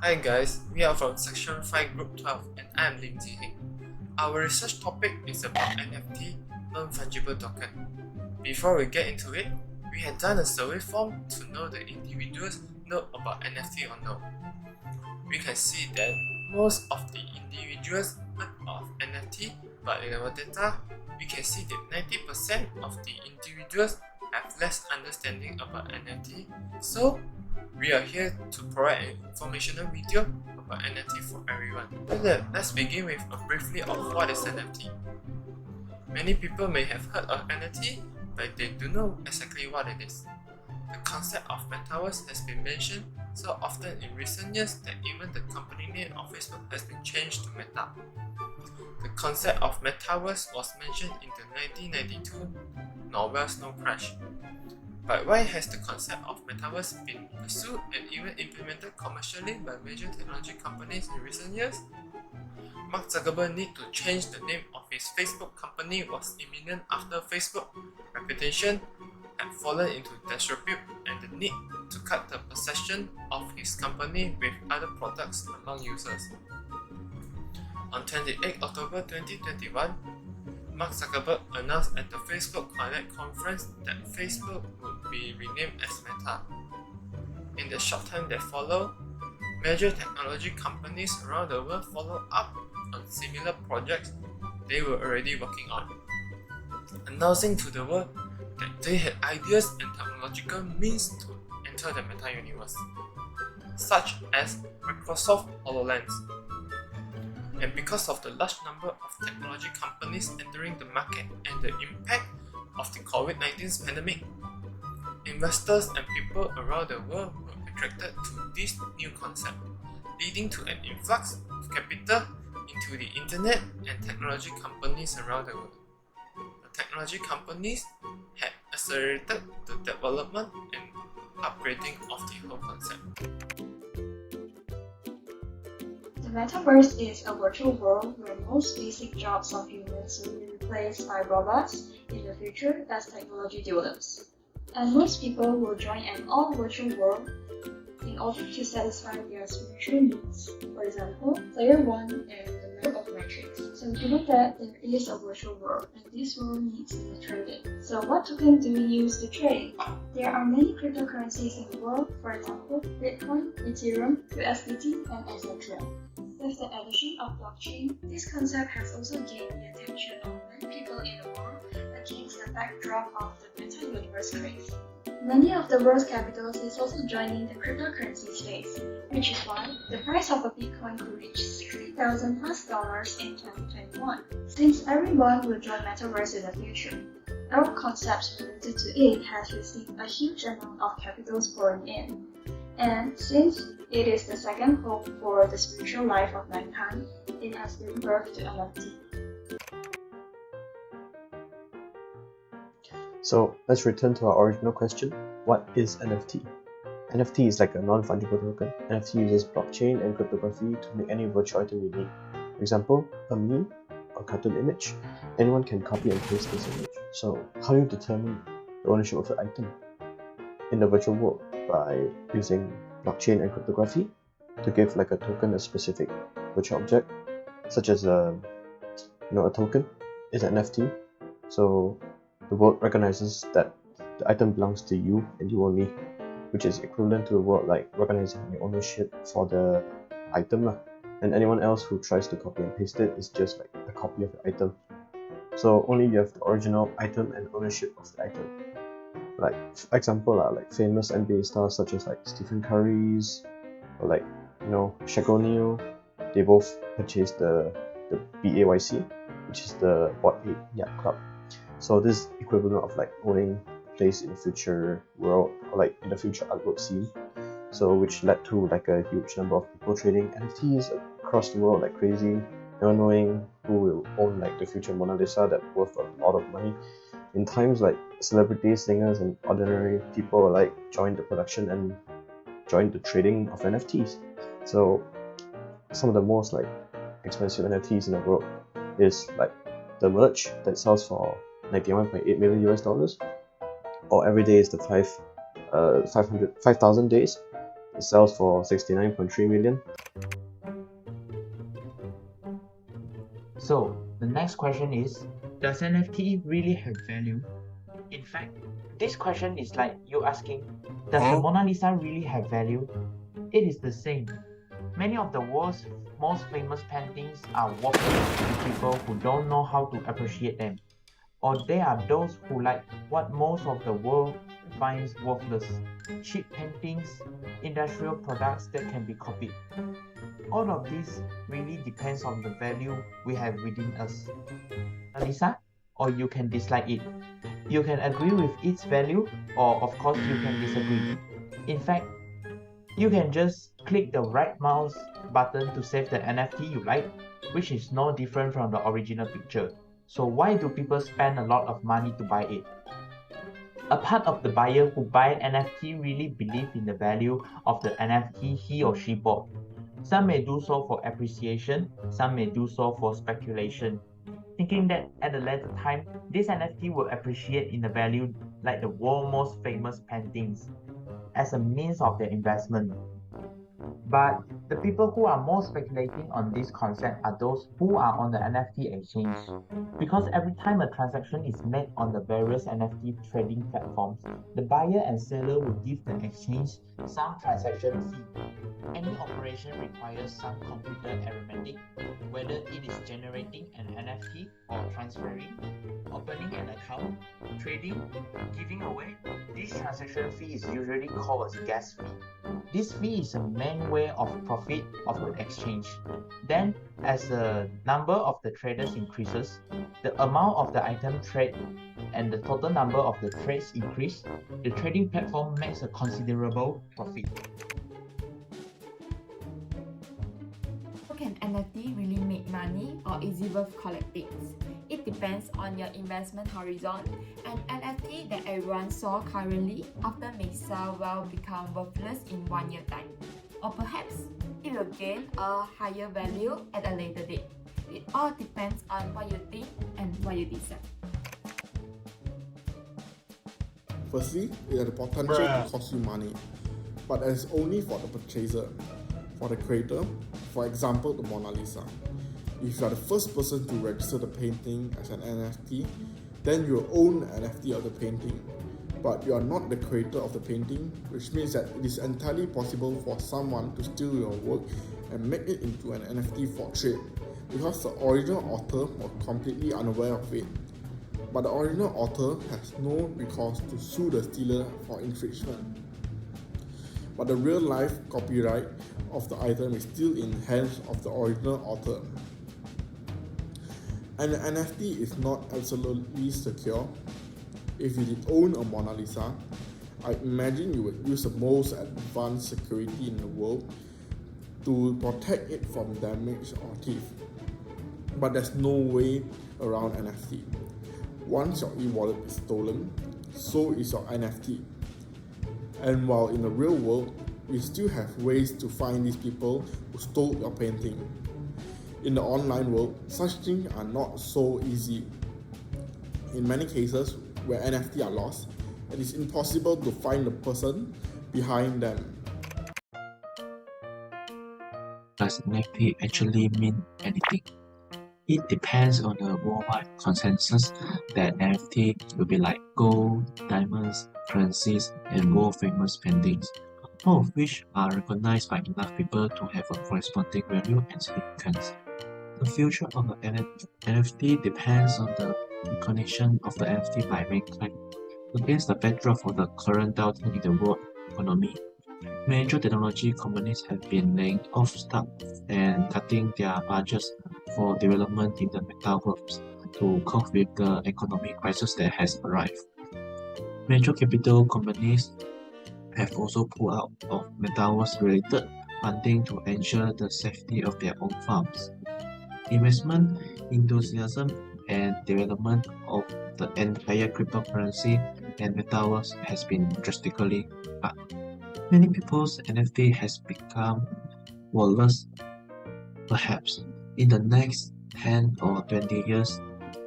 Hi guys, we are from Section 5 Group 12 and I am Lim Ji-heng. Our research topic is about NFT, non-fungible token. Before we get into it, we had done a survey form to know the individuals know about NFT or no. We can see that most of the individuals heard of NFT, but in our data, we can see that 90% of the individuals have less understanding about NFT. So, we are here to provide an informational video about NFT for everyone. Let's begin with a briefly of what is NFT. Many people may have heard of NFT, but they do know exactly what it is. The concept of metaverse has been mentioned so often in recent years that even the company name of Facebook has been changed to Meta. The concept of metaverse was mentioned in the 1992 novel Snow Crash. But why has the concept of metaverse been pursued and even implemented commercially by major technology companies in recent years? Mark Zuckerberg need to change the name of his Facebook company was imminent after Facebook reputation had fallen into disrepute and the need to cut the perception of his company with other products among users. On 28 October 2021, Mark Zuckerberg announced at the Facebook Connect conference that Facebook would be renamed as Meta. In the short time that followed, major technology companies around the world followed up on similar projects they were already working on, announcing to the world that they had ideas and technological means to enter the Meta universe, such as Microsoft HoloLens. And because of the large number of technology companies entering the market and the impact of the COVID-19 pandemic, investors and people around the world were attracted to this new concept, leading to an influx of capital into the internet and technology companies around the world. The technology companies had accelerated the development and upgrading of the whole concept. The metaverse is a virtual world where most basic jobs of humans will be replaced by robots in the future as technology develops. And most people will join an all-virtual world in order to satisfy their spiritual needs. For example, Player 1 and the map of Matrix. So given that there is a virtual world and this world needs to be traded. So what token do we use to trade? There are many cryptocurrencies in the world, for example, Bitcoin, Ethereum, USDT, and etc. With the addition of blockchain, this concept has also gained the attention of many people in the world against the backdrop of the meta-universe craze. Many of the world's capitals is also joining the cryptocurrency space, which is why the price of a Bitcoin could reach $60,000 US in 2021. Since everyone will join metaverse in the future, our concepts related to it has received a huge amount of capitals pouring in. And since it is the second home for the spiritual life of mankind, it has given birth to NFT. So let's return to our original question. What is NFT? NFT is like a non-fungible token. NFT uses blockchain and cryptography to make any virtual item unique. For example, a meme or cartoon image. Anyone can copy and paste this image. So how do you determine the ownership of the item in the virtual world? By using blockchain and cryptography to give like a token a specific virtual object, such as a token is an NFT. So the world recognizes that the item belongs to you and you only, which is equivalent to the world like recognizing your ownership for the item. And anyone else who tries to copy and paste it is just like a copy of the item. So only you have the original item and ownership of the item. Like for example, like famous NBA stars such as like Stephen Curry's or like Shaq O'Neal, they both purchased the BAYC, which is the Bored Ape Yacht Club. So this is equivalent of like owning a place in the future world or like in the future artwork scene. So which led to like a huge number of people trading NFTs across the world like crazy, never knowing who will own like the future Mona Lisa that worth a lot of money. In times like celebrities, singers, and ordinary people like joined the production and joined the trading of NFTs. So some of the most like expensive NFTs in the world is like the merch that sells for $91.8 million US, or every day is the 5,000 days, It sells for 69.3 million. So, the next question is, does NFT really have value? In fact, this question is like you asking, does the Mona Lisa really have value? It is the same. Many of the world's most famous paintings are worthless to people who don't know how to appreciate them. Or there are those who like what most of the world finds worthless, cheap paintings, industrial products that can be copied. All of this really depends on the value we have within us. Mona Lisa, or you can dislike it. You can agree with its value, or of course you can disagree. In fact, you can just click the right mouse button to save the NFT you like, which is no different from the original picture. So why do people spend a lot of money to buy it? A part of the buyer who buy NFT really believe in the value of the NFT he or she bought. Some may do so for appreciation, some may do so for speculation, thinking that at a later time, this NFT will appreciate in the value like the world's most famous paintings as a means of their investment. But the people who are more speculating on this concept are those who are on the NFT exchange. Because every time a transaction is made on the various NFT trading platforms, the buyer and seller will give the exchange some transaction fee. Any operation requires some computer arithmetic, whether it is generating an NFT or transferring, opening an account, trading, giving away. This transaction fee is usually called a gas fee. This fee is a main way of profit of the exchange. Then, as the number of the traders increases, the amount of the item trade and the total number of the trades increase, the trading platform makes a considerable profit. How can NFT really make money, or is it worth collecting? It depends on your investment horizon. An NFT that everyone saw currently often may sell well become worthless in 1 year time. Or perhaps it will gain a higher value at a later date. It all depends on what you think and what you decide. Firstly, it has the potential to cost you money, but that is only for the purchaser. For the creator, for example the Mona Lisa, if you are the first person to register the painting as an NFT, then you own an NFT of the painting, but you are not the creator of the painting, which means that it is entirely possible for someone to steal your work and make it into an NFT for trade, because the original author was completely unaware of it. But the original author has no recourse to sue the stealer for infringement. But the real life copyright of the item is still in hands of the original author. And the NFT is not absolutely secure. If you did own a Mona Lisa, I imagine you would use the most advanced security in the world to protect it from damage or thief. But there's no way around NFT. Once your e-wallet is stolen, so is your NFT. And while in the real world, we still have ways to find these people who stole your painting. In the online world, such things are not so easy. In many cases where NFT are lost, it is impossible to find the person behind them. Does NFT actually mean anything? It depends on the worldwide consensus that NFT will be like gold, diamonds, currencies, and world famous paintings, all of which are recognized by enough people to have a corresponding value and significance. The future of the NFT depends on the recognition of the NFT by mankind. Against the backdrop of the current downturn in the world economy, major technology companies have been laying off staff and cutting their budgets for development in the metaverse to cope with the economic crisis that has arrived. Major capital companies have also pulled out of metaverse-related funding to ensure the safety of their own farms. Investment, enthusiasm, and development of the entire cryptocurrency and metaverse has been drastically cut. Many people's NFT has become worthless. Perhaps in the next 10 or 20 years,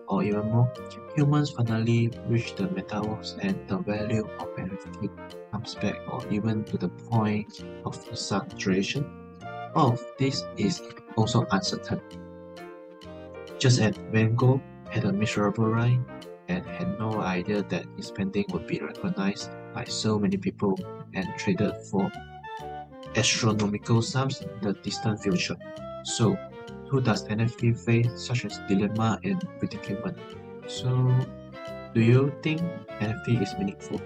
or even more, humans finally reach the metaverse and the value of NFT comes back or even to the point of saturation, all of this is also uncertain. Just as Van Gogh had a miserable ride and had no idea that his painting would be recognized by so many people and traded for astronomical sums in the distant future. So, who does NFT face such as dilemma and predicament? So, do you think NFT is meaningful?